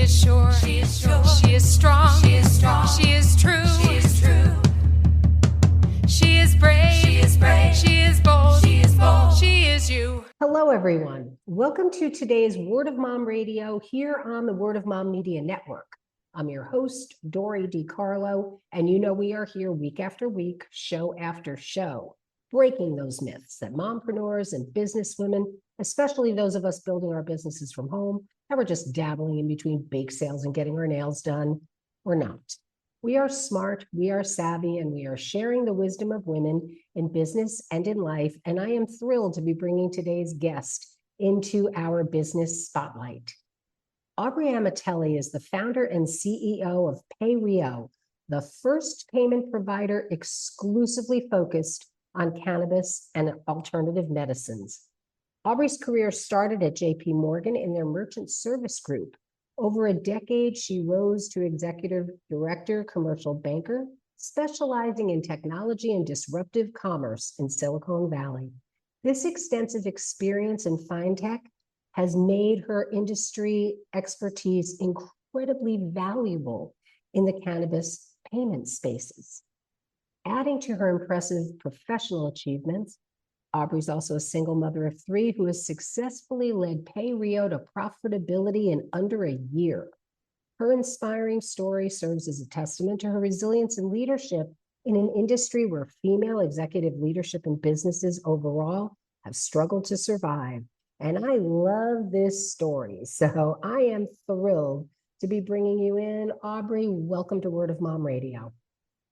is sure. She is sure. She is strong. She is strong. She is true. She is true. She is brave. She is brave. She is bold. She is bold. She is you. Hello, everyone. Welcome to today's Word of Mom Radio here on the Word of Mom Media Network. I'm your host, Dori DeCarlo, and you know we are here week after week, show after show, breaking those myths that mompreneurs and businesswomen, especially those of us building our businesses from home, that we're just dabbling in between bake sales and getting our nails done, or not. We are smart, we are savvy, and we are sharing the wisdom of women in business and in life, and I am thrilled to be bringing today's guest into our business spotlight. Aubrey Amatelli is the founder and CEO of PayRio, the first payment provider exclusively focused on cannabis and alternative medicines. Aubrey's career started at JP Morgan in their merchant service group. Over a decade, she rose to executive director, commercial banker, specializing in technology and disruptive commerce in Silicon Valley. This extensive experience in fintech has made her industry expertise incredibly valuable in the cannabis payment spaces. Adding to her impressive professional achievements, Aubrey's also a single mother of three who has successfully led PayRio to profitability in under a year. Her inspiring story serves as a testament to her resilience and leadership in an industry where female executive leadership and businesses overall have struggled to survive. And I love this story. So I am thrilled to be bringing you in. Aubrey, welcome to Word of Mom Radio.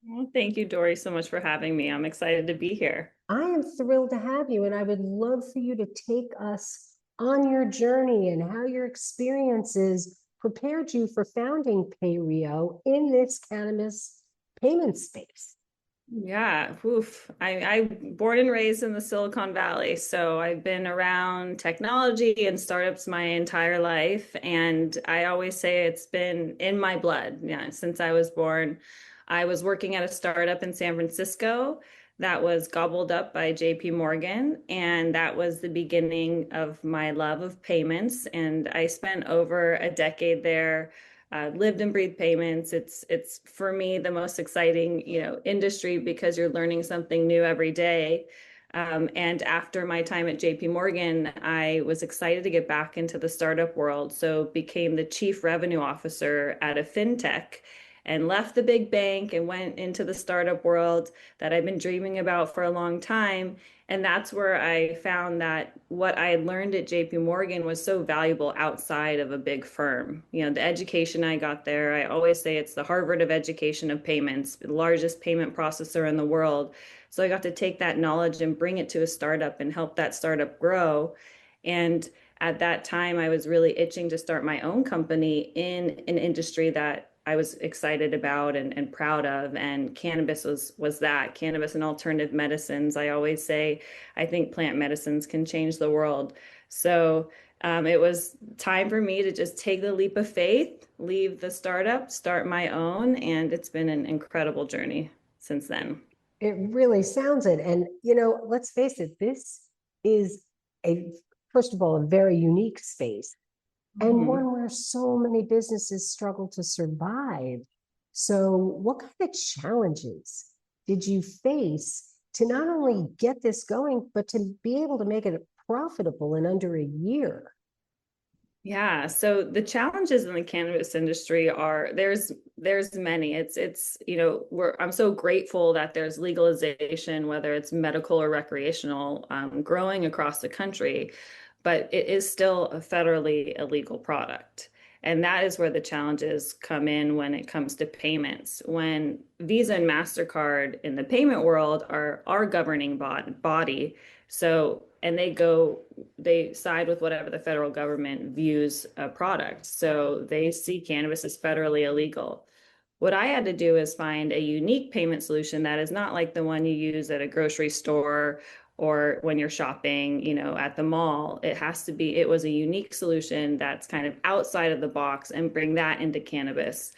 Well, thank you, Dori, so much for having me. I'm excited to be here. I am thrilled to have you, and I would love for you to take us on your journey and how your experiences prepared you for founding PayRio in this cannabis payment space. Yeah, I born and raised in the Silicon Valley, so I've been around technology and startups my entire life, and I always say it's been in my blood. Yeah, since I was born. I was working at a startup in San Francisco that was gobbled up by JP Morgan, and that was the beginning of my love of payments. And I spent over a decade there. Lived and breathed payments. It's for me the most exciting, industry because you're learning something new every day. And after my time at JP Morgan, I was excited to get back into the startup world. So became the chief revenue officer at a fintech and left the big bank and went into the startup world that I've been dreaming about for a long time. And that's where I found that what I had learned at JP Morgan was so valuable outside of a big firm. The education I got there, I always say it's the Harvard of education of payments, the largest payment processor in the world. So I got to take that knowledge and bring it to a startup and help that startup grow. And at that time, I was really itching to start my own company in an industry that I was excited about and proud of, and cannabis was that. Cannabis and alternative medicines. I always say I think plant medicines can change the world. So it was time for me to just take the leap of faith, leave the startup, start my own, and it's been an incredible journey since then. It really sounds it. And, let's face it, this is first of all, a very unique space. And one where so many businesses struggle to survive. So what kind of challenges did you face to not only get this going, but to be able to make it profitable in under a year? Yeah, so the challenges in the cannabis industry there's many. I'm so grateful that there's legalization, whether it's medical or recreational, growing across the country. But it is still a federally illegal product. And that is where the challenges come in when it comes to payments. When Visa and MasterCard in the payment world are our governing body. So, and they side with whatever the federal government views a product. So they see cannabis as federally illegal. What I had to do is find a unique payment solution that is not like the one you use at a grocery store or when you're shopping, at the mall. It was a unique solution that's kind of outside of the box and bring that into cannabis,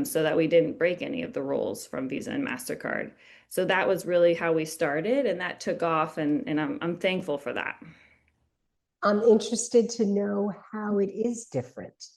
so that we didn't break any of the rules from Visa and MasterCard. So that was really how we started, and that took off, and I'm thankful for that. I'm interested to know how it is different.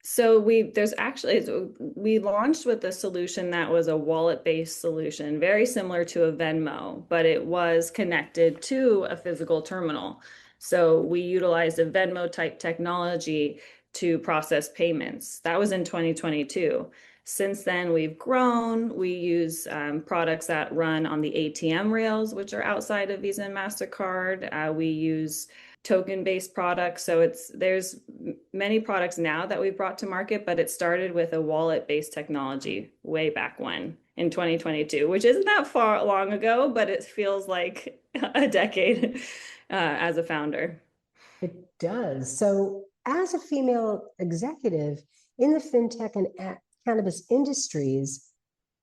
So we launched with a solution that was a wallet-based solution, very similar to a Venmo, but it was connected to a physical terminal. So we utilized a Venmo type technology to process payments. That was in 2022. Since then, we've grown. We use products that run on the ATM rails, which are outside of Visa and MasterCard. We use token-based products. So there's many products now that we've brought to market, but it started with a wallet-based technology way back when in 2022, which isn't that far long ago, but it feels like a decade as a founder. It does. So, as a female executive in the fintech and cannabis industries,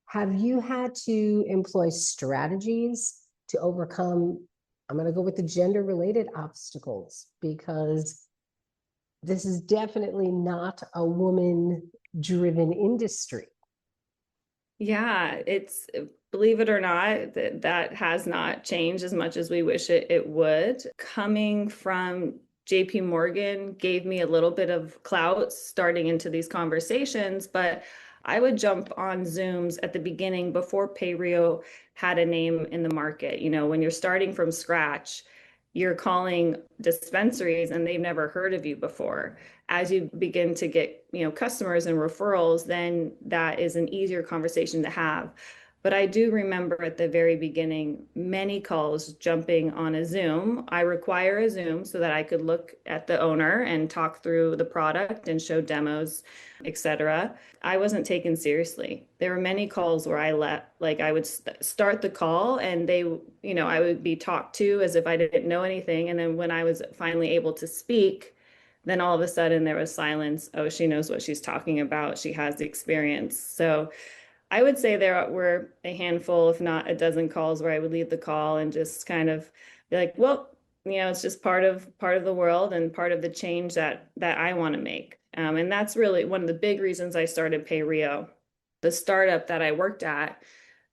have you had to employ strategies to overcome, I'm going to go with the gender related obstacles, because this is definitely not a woman driven industry? Yeah, believe it or not, that has not changed as much as we wish it would. Coming from JP Morgan gave me a little bit of clout starting into these conversations, but I would jump on Zooms at the beginning before PayRio had a name in the market. You know, when you're starting from scratch, you're calling dispensaries and they've never heard of you before. As you begin to get, customers and referrals, then that is an easier conversation to have. But I do remember at the very beginning, many calls jumping on a Zoom. I require a Zoom so that I could look at the owner and talk through the product and show demos, etc. I wasn't taken seriously. There were many calls where I would start the call and I would be talked to as if I didn't know anything. And then when I was finally able to speak, then all of a sudden there was silence. Oh, she knows what she's talking about. She has the experience. So I would say there were a handful, if not a dozen calls where I would leave the call and just kind of be like, well, it's just part of the world and part of the change that I want to make. And that's really one of the big reasons I started PayRio. The startup that I worked at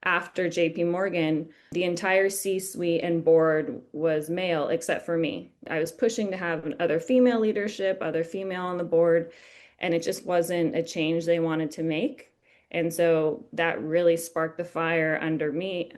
after JP Morgan, the entire C-suite and board was male except for me. I was pushing to have other female leadership, other female on the board, and it just wasn't a change they wanted to make. And so that really sparked the fire under me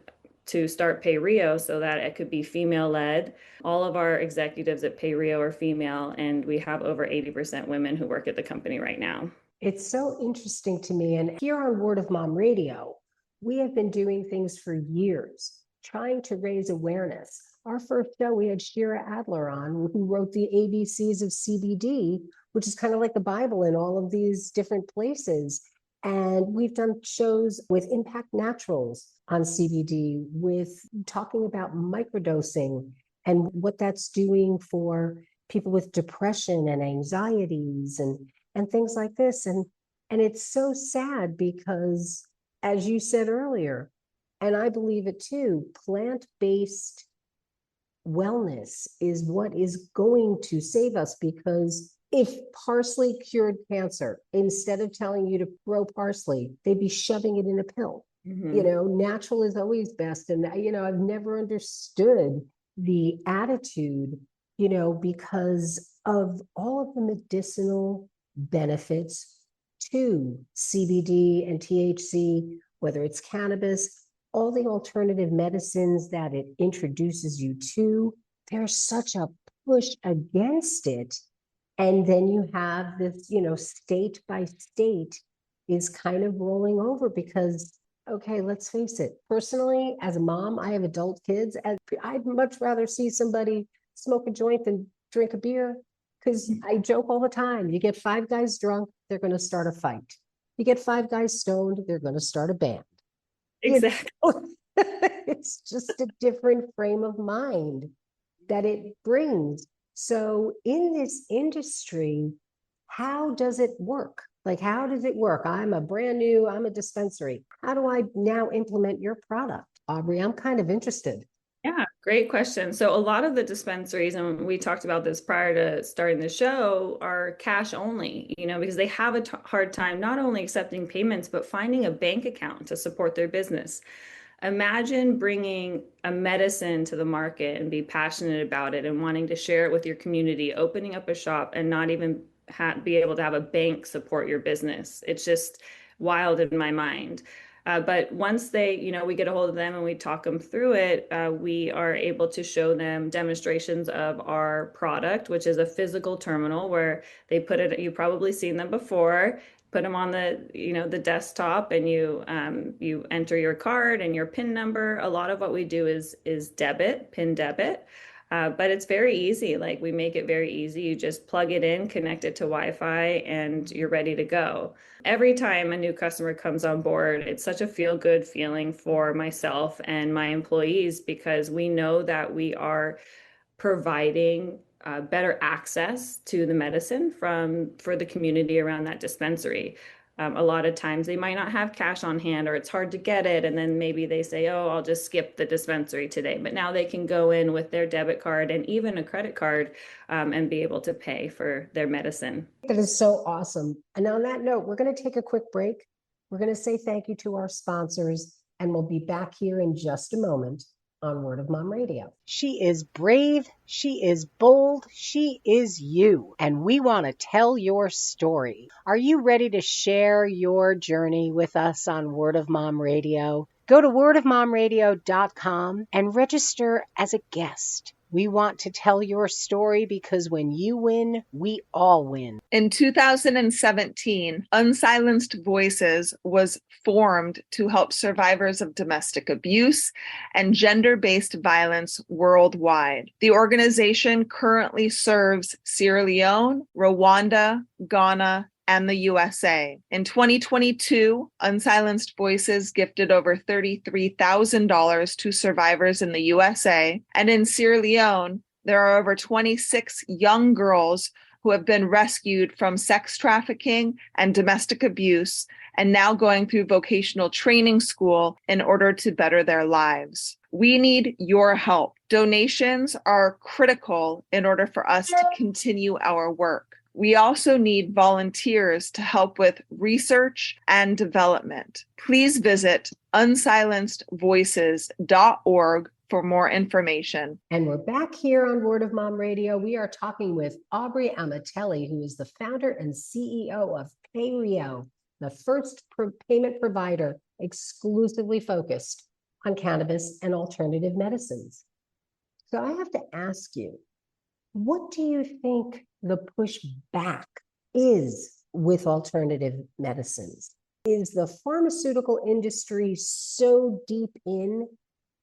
to start PayRio so that it could be female led. All of our executives at PayRio are female, and we have over 80% women who work at the company right now. It's so interesting to me. And here on Word of Mom Radio, we have been doing things for years, trying to raise awareness. Our first show, we had Shira Adler on, who wrote the ABCs of CBD, which is kind of like the Bible in all of these different places. And we've done shows with Impact Naturals on CBD, with talking about microdosing and what that's doing for people with depression and anxieties and things like this. And it's so sad because, as you said earlier, and I believe it too, plant-based wellness is what is going to save us, because if parsley cured cancer, instead of telling you to grow parsley, they'd be shoving it in a pill. Mm-hmm. Natural is always best. And, I've never understood the attitude, because of all of the medicinal benefits to CBD and THC, whether it's cannabis, all the alternative medicines that it introduces you to. There's such a push against it. And then you have this, state by state is kind of rolling over because, okay, let's face it. Personally, as a mom, I have adult kids. I'd much rather see somebody smoke a joint than drink a beer, because I joke all the time. You get 5 guys drunk, they're going to start a fight. You get 5 guys stoned, they're going to start a band. Exactly. It's just a different frame of mind that it brings. So in this industry, how does it work? How does it work? I'm a dispensary. How do I now implement your product? Aubrey, I'm kind of interested. Yeah, great question. So a lot of the dispensaries, and we talked about this prior to starting the show, are cash only, because they have a hard time not only accepting payments, but finding a bank account to support their business. Imagine bringing a medicine to the market and be passionate about it and wanting to share it with your community, opening up a shop and not even be able to have a bank support your business. It's just wild in my mind. But once they, we get a hold of them and we talk them through it, we are able to show them demonstrations of our product, which is a physical terminal where they put it, you've probably seen them before, put them on the desktop, and you enter your card and your PIN number. A lot of what we do is PIN debit. But it's very easy. Like, we make it very easy. You just plug it in, connect it to Wi-Fi, and you're ready to go. Every time a new customer comes on board, it's such a feel-good feeling for myself and my employees, because we know that we are providing better access to the medicine for the community around that dispensary. A lot of times they might not have cash on hand, or it's hard to get it. And then maybe they say, oh, I'll just skip the dispensary today. But now they can go in with their debit card and even a credit card and be able to pay for their medicine. That is so awesome. And on that note, we're going to take a quick break. We're going to say thank you to our sponsors, and we'll be back here in just a moment on Word of Mom Radio. She is brave, she is bold, she is you, and we want to tell your story. Are you ready to share your journey with us on Word of Mom Radio? Go to wordofmomradio.com and register as a guest. We want to tell your story, because when you win, we all win. In 2017, Unsilenced Voices was formed to help survivors of domestic abuse and gender-based violence worldwide. The organization currently serves Sierra Leone, Rwanda, Ghana, and the USA. In 2022, Unsilenced Voices gifted over $33,000 to survivors in the USA. And in Sierra Leone, there are over 26 young girls who have been rescued from sex trafficking and domestic abuse, and now going through vocational training school in order to better their lives. We need your help. Donations are critical in order for us to continue our work. We also need volunteers to help with research and development. Please visit unsilencedvoices.org for more information. And we're back here on Word of Mom Radio. We are talking with Aubrey Amatelli, who is the founder and CEO of PayRio, the first payment provider exclusively focused on cannabis and alternative medicines. So I have to ask you, what do you think the pushback is with alternative medicines? Is the pharmaceutical industry so deep in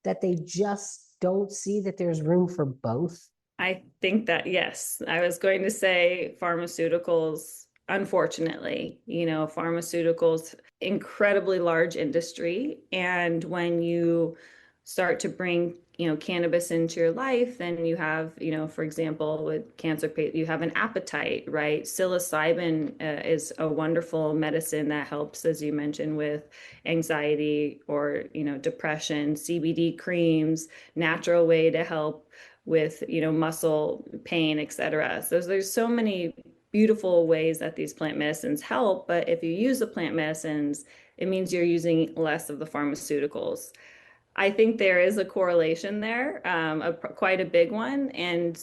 that they just don't see that there's room for both? I think that, yes. I was going to say pharmaceuticals, unfortunately, pharmaceuticals, incredibly large industry. And when you start to bring cannabis into your life, then you have, for example, with cancer, you have an appetite, right? Psilocybin is a wonderful medicine that helps, as you mentioned, with anxiety or, depression. CBD creams, natural way to help with, muscle pain, etc. So there's so many beautiful ways that these plant medicines help. But if you use the plant medicines, it means you're using less of the pharmaceuticals. I think there is a correlation there, quite a big one, and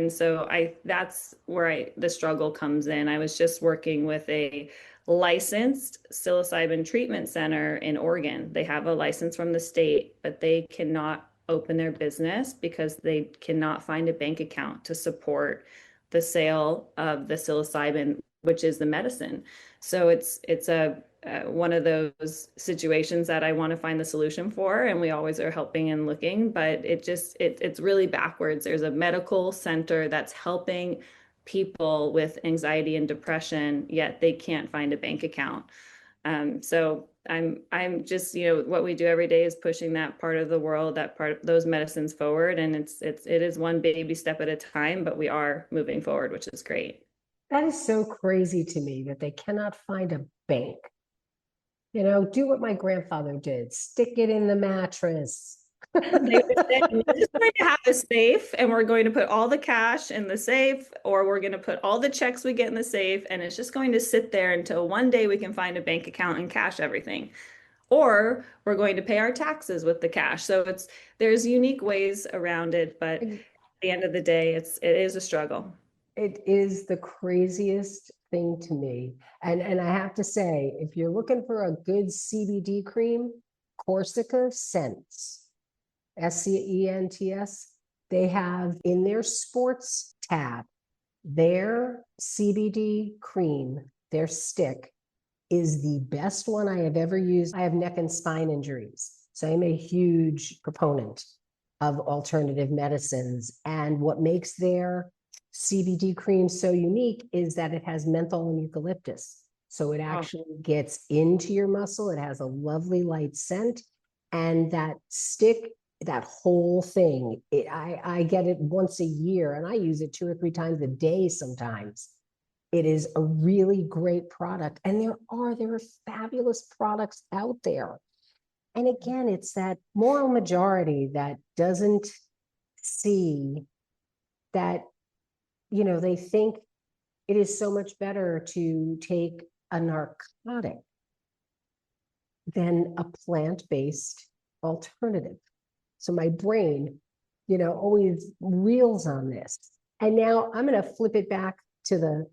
so that's where the struggle comes in. I was just working with a licensed psilocybin treatment center in Oregon. They have a license from the state, but they cannot open their business because they cannot find a bank account to support the sale of the psilocybin, which is the medicine. So it's one of those situations that I want to find the solution for, and we always are helping and looking, but it's really backwards. There's a medical center that's helping people with anxiety and depression, yet they can't find a bank account. So I'm just, what we do every day is pushing that part of the world, that part of those medicines forward, and it is one baby step at a time, but we are moving forward, which is great. That is so crazy to me that they cannot find a bank. Do what my grandfather did, stick it in the mattress. They would say, we're just going to have a safe, and we're going to put all the cash in the safe, or we're going to put all the checks we get in the safe, and it's just going to sit there until one day we can find a bank account and cash everything. Or we're going to pay our taxes with the cash. So there's unique ways around it, but at the end of the day, it is a struggle. It is the craziest thing to me. And I have to say, if you're looking for a good CBD cream, Corsica Scents, Scents, they have in their sports tab, their CBD cream, their stick is the best one I have ever used. I have neck and spine injuries, so I'm a huge proponent of alternative medicines. And what makes their CBD cream so unique is that it has menthol and eucalyptus. So it actually gets into your muscle. It has a lovely light scent. And that stick, that whole thing, I get it once a year and I use it 2 or 3 times a day sometimes. It is a really great product. And there are fabulous products out there. And again, it's that moral majority that doesn't see that, they think it is so much better to take a narcotic than a plant-based alternative. So my brain, always reels on this. And now I'm going to flip it back to the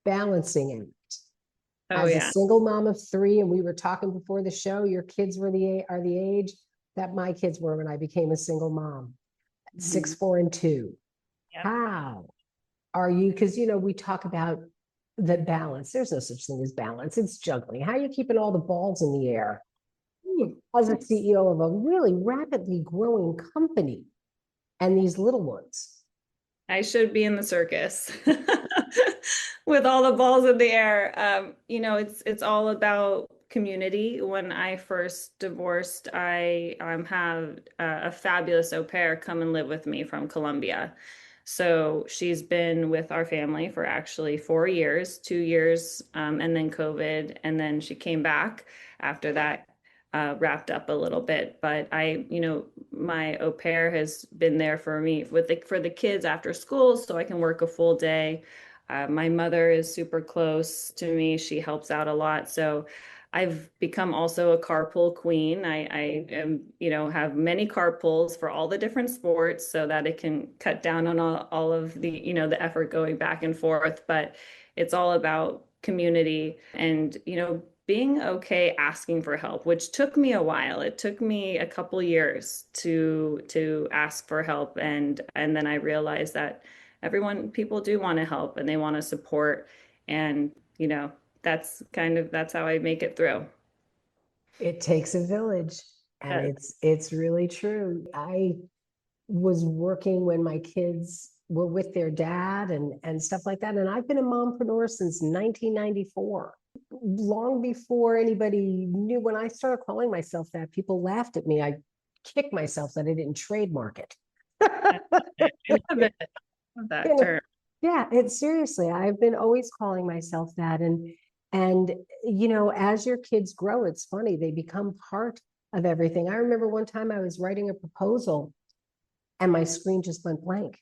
balancing act. As a single mom of 3, and we were talking before the show, your kids are the age that my kids were when I became a single mom, 6, 4, and 2. Yep. How are you? Because, we talk about the balance. There's no such thing as balance. It's juggling. How are you keeping all the balls in the air as a CEO of a really rapidly growing company and these little ones? I should be in the circus with all the balls in the air. It's all about community. When I first divorced, I have a fabulous au pair come and live with me from Colombia. So she's been with our family for actually 4 years, 2 years, and then COVID, and then she came back after that. Wrapped up a little bit, but my au pair has been there for me for the kids after school, so I can work a full day. My mother is super close to me. She helps out a lot. So I've become also a carpool queen. I am, have many carpools for all the different sports so that it can cut down on all of the, the effort going back and forth. But it's all about community and, being okay asking for help, which took me a while. It took me a couple years to ask for help. And then I realized that people do want to help and they want to support. And, that's how I make it through. It takes a village. And it's really true. I was working when my kids were with their dad and stuff like that. And I've been a mompreneur since 1994. Long before anybody knew. When I started calling myself that, people laughed at me. I kicked myself that I didn't trademark it. That term. Yeah, it's seriously, I've been always calling myself that. And as your kids grow, it's funny, they become part of everything. I remember one time I was writing a proposal and my screen just went blank.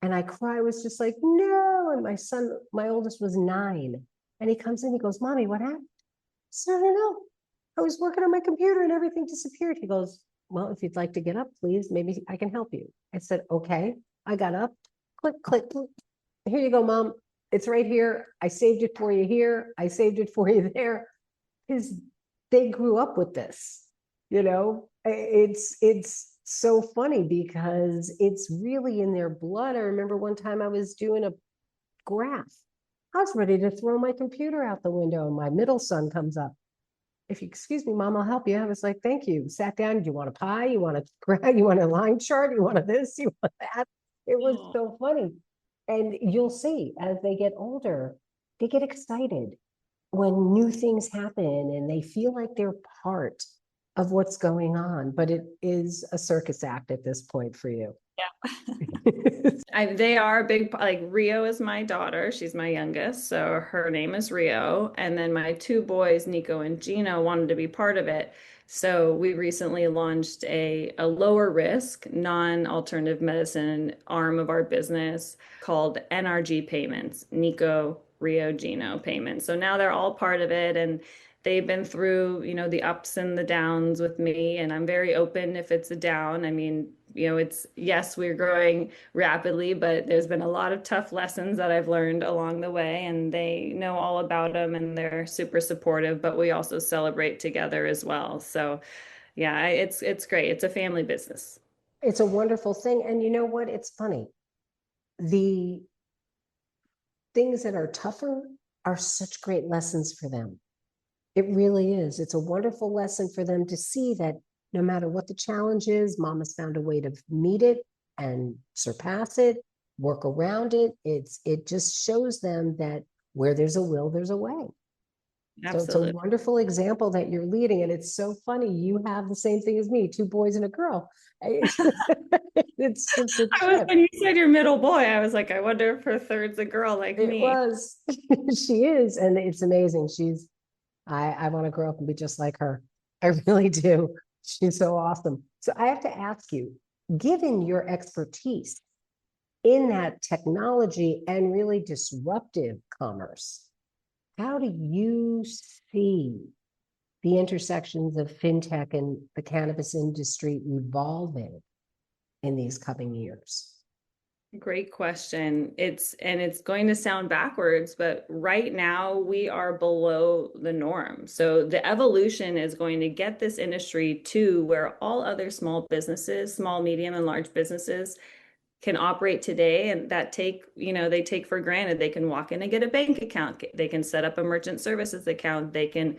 And I was just like, no. And my son, my oldest, was 9. And he comes in, he goes, Mommy, what happened? I said, I don't know. I was working on my computer and everything disappeared. He goes, well, if you'd like to get up, please, maybe I can help you. I said, okay. I got up, click, click, click. Here you go, Mom. It's right here. I saved it for you here. I saved it for you there. Because they grew up with this, It's so funny because it's really in their blood. I remember one time I was doing a graph. I was ready to throw my computer out the window and my middle son comes up. If you excuse me, Mom, I'll help you. I was like, thank you. Sat down. Do you want a pie? You want a line chart? You want this? You want that? It was so funny. And you'll see as they get older, they get excited when new things happen and they feel like they're part of what's going on. But it is a circus act at this point for you. Yeah. They are big, like Rio is my daughter. She's my youngest. So her name is Rio. And then my 2 boys, Nico and Gino, wanted to be part of it. So we recently launched a lower risk, non-alternative medicine arm of our business called NRG Payments, Nico, Rio, Gino Payments. So now they're all part of it. And they've been through, the ups and the downs with me. And I'm very open if it's a down. I mean, it's, yes, we're growing rapidly, but there's been a lot of tough lessons that I've learned along the way, and they know all about them and they're super supportive, but we also celebrate together as well. So yeah, it's great. It's a family business. It's a wonderful thing. And you know what? It's funny. The things that are tougher are such great lessons for them. It really is. It's a wonderful lesson for them to see that no matter what the challenge is, mom has found a way to meet it and surpass it, work around it. It just shows them that where there's a will, there's a way. So it's a Absolutely. wonderful example that you're leading. And it's so funny. You have the same thing as me, two boys and a girl. It's just a trip. When you said your middle boy, I was like, I wonder if her third's a girl like It me. was. She is. And it's amazing. I want to grow up and be just like her. I really do. She's so awesome. So I have to ask you, given your expertise in that technology and really disruptive commerce, how do you see the intersections of fintech and the cannabis industry evolving in these coming years? Great question. It's going to sound backwards, but right now we are below the norm. So the evolution is going to get this industry to where all other small businesses, small, medium, and large businesses can operate today, and that they take for granted. They can walk in and get a bank account. They can set up a merchant services account. They can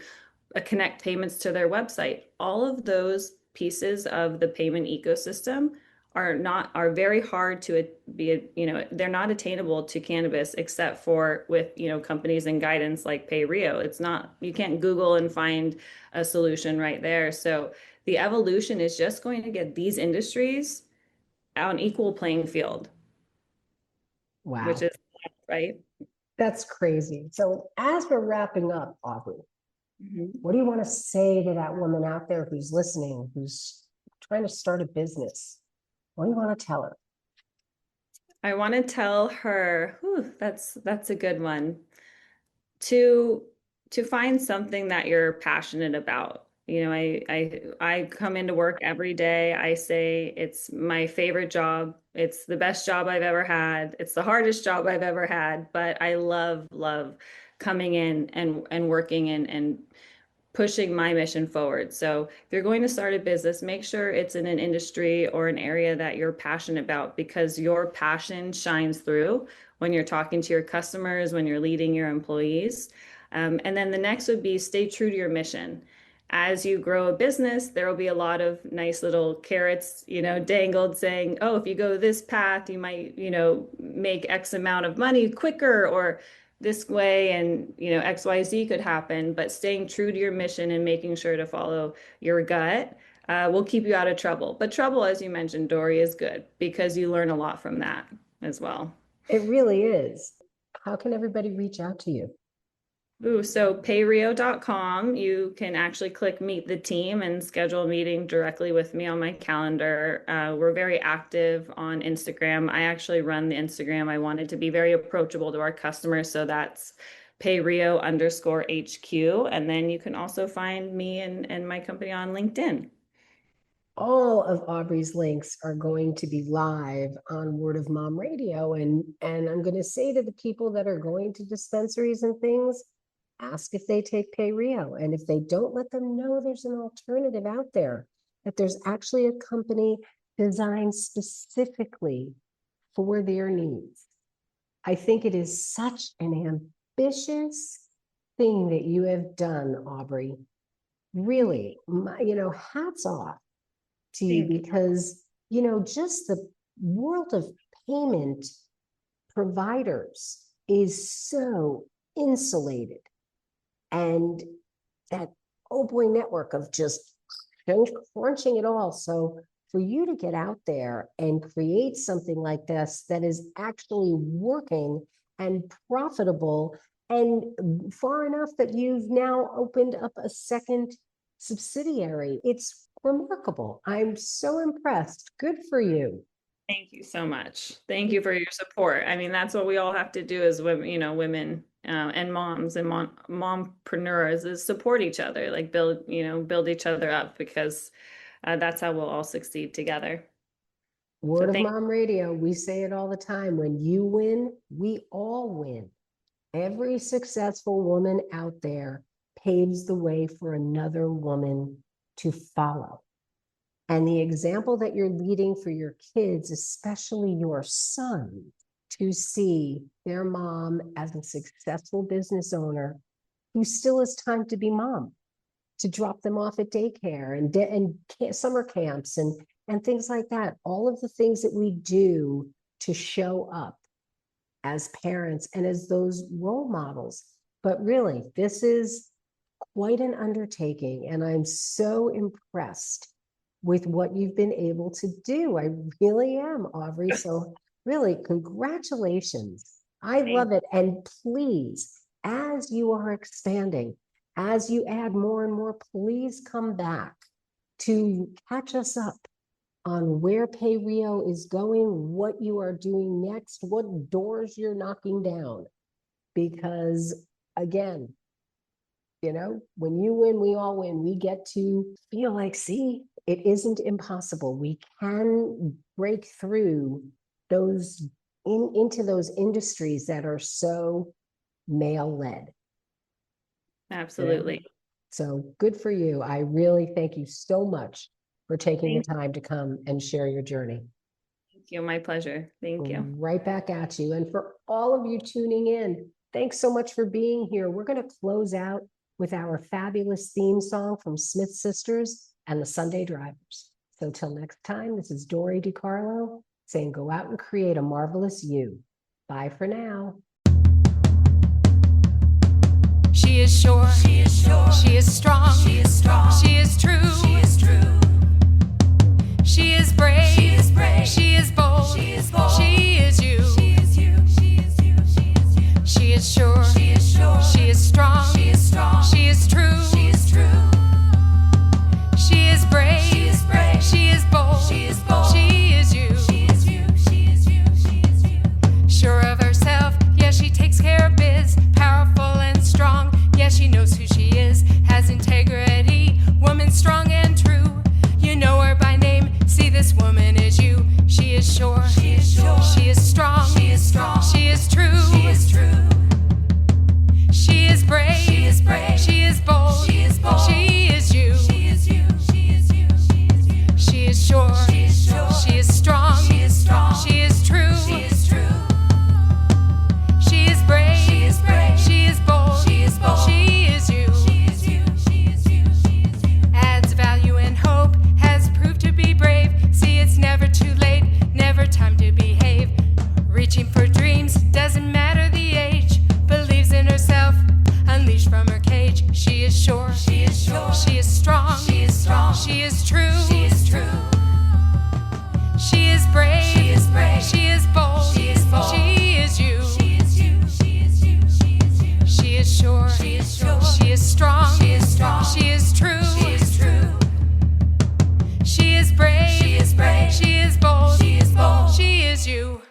connect payments to their website. All of those pieces of the payment ecosystem are very hard to be, they're not attainable to cannabis except for with, companies and guidance like PayRio. It's not, you can't Google and find a solution right there. So the evolution is just going to get these industries on equal playing field, which Wow, is right. that's crazy. So as we're wrapping up, Aubrey, Mhm. what do you want to say to that woman out there who's listening, who's trying to start a business? What do you want to tell her? I want to tell her, whew, that's a good one. To find something that you're passionate about. I come into work every day. I say it's my favorite job. It's the best job I've ever had. It's the hardest job I've ever had, but I love coming in and working and pushing my mission forward. So if you're going to start a business, make sure it's in an industry or an area that you're passionate about, because your passion shines through when you're talking to your customers, when you're leading your employees. And then the next would be stay true to your mission. As you grow a business, there will be a lot of nice little carrots, dangled saying, oh, if you go this path, you might, make X amount of money quicker, or this way, and XYZ could happen. But staying true to your mission and making sure to follow your gut will keep you out of trouble. But trouble, as you mentioned, Dori, is good because you learn a lot from that as well. It really is. How can everybody reach out to you? Ooh, so payrio.com, you can actually click meet the team and schedule a meeting directly with me on my calendar. We're very active on Instagram. I actually run the Instagram. I wanted to be very approachable to our customers. So that's payrio_HQ. And then you can also find me and my company on LinkedIn. All of Aubrey's links are going to be live on Word of Mom Radio. And I'm going to say to the people that are going to dispensaries and things, ask if they take PayRio. And if they don't, let them know there's an alternative out there, that there's actually a company designed specifically for their needs. I think it is such an ambitious thing that you have done, Aubrey. Really, hats off to you, because, just the world of payment providers is so insulated. And that boy network of just crunching it all. So for you to get out there and create something like this that is actually working and profitable, and far enough that you've now opened up a second subsidiary, it's remarkable. I'm so impressed. Good for you. Thank you so much. Thank you for your support. I mean, that's what we all have to do as women, women and moms and mompreneurs, is support each other, like build each other up, because that's how we'll all succeed together. Word of thank Mom Radio, we say it all the time. When you win, we all win. Every successful woman out there paves the way for another woman to follow. And the example that you're leading for your kids, especially your son, to see their mom as a successful business owner who still has time to be mom, to drop them off at daycare and summer camps and things like that. All of the things that we do to show up as parents and as those role models. But really, this is quite an undertaking, and I'm so impressed with what you've been able to do. I really am, Aubrey. So really, congratulations. I love it. And please, as you are expanding, as you add more and more, please come back to catch us up on where PayRio is going, what you are doing next, what doors you're knocking down. Because again, you know, when you win, we all win. We get to feel like, see, it isn't impossible. We can break through those into those industries that are so male-led. Absolutely. Yeah. So good for you. I really thank you so much for taking the time to come and share your journey. Thank you. My pleasure. Thank you. Right back at you. And for all of you tuning in, thanks so much for being here. We're going to close out with our fabulous theme song from Smith Sisters and the Sunday Drivers. So till next time, this is Dori DeCarlo saying go out and create a marvelous you. Bye for now. She is sure, she is sure, she is strong, she is strong, she is true, she is true. She is brave, she is brave, she is bold, she is bold, she is you, she is you, she is you, she is you. She is sure, she is sure, she is strong, she is strong, she is true, she is true. She is brave, she is brave, she is bold, she is bold, she is you, she is you, she is you, she is you. Sure of herself, yeah, she takes care of biz, powerful and strong, yeah, she knows who she is, has integrity, woman strong and true. You know her by name, see this woman is you. She is sure, she is sure, she is strong, she is strong, she is true, she is true. She is brave, she is brave, she is bold, she is bold, she is you, she is you, she is you, she is you. She is sure, she is sure, she is strong, she is strong, she is true, she is true. She is brave, she is brave, she is bold, she is bold, she is you, she is you, she is you, she is you. Adds value and hope, has proved to be brave. See, it's never too late, never time to behave. Reaching for dreams, doesn't matter the age. Believes in herself, unleashed from her cage. She is sure, she is sure, she is strong, she is strong, she is true, she is true. She is brave, she is brave, she is bold, she is bold, she is you, she is you, she is you, she is you. She is sure, she is sure, she is strong, she is strong, she is true, she is true. She is brave, she is brave, she is bold, she is bold, she is you.